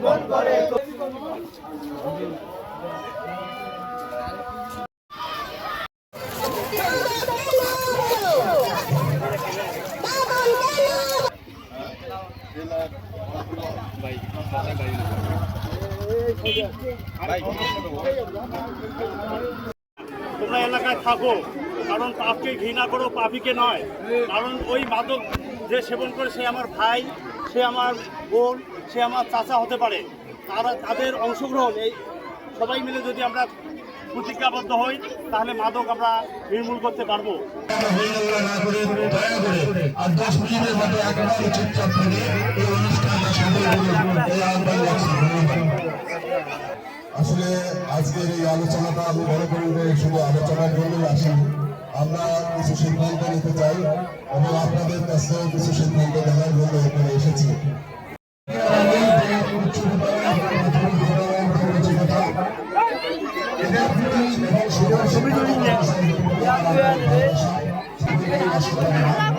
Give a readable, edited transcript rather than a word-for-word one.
জীবন করে তোমরা এলাকায় থাকো, কারণ পাপকে ঘৃণা করো, পাপীকে নয়। কারণ ওই মাদক যে সেবন করে সে আমার ভাই, সে আমার বোন, সে আমার চাচা হতে পারে। তাদের অংশগ্রহণ, এই সবাই মিলে যদি আমরা প্রতিজ্ঞাবদ্ধ হই তাহলে মাদক আমরা নির্মূল করতে পারবো। আসলে আজকের এই আলোচনাটা আমি মনে করি যে শুধু আলোচনার জন্যই আসি। আমরা কিছু সিদ্ধান্ত নিতে চাই এবং আপনাদের কাছেও কিছু সিদ্ধান্ত দেওয়ার জন্য এখানে এসেছি। এদের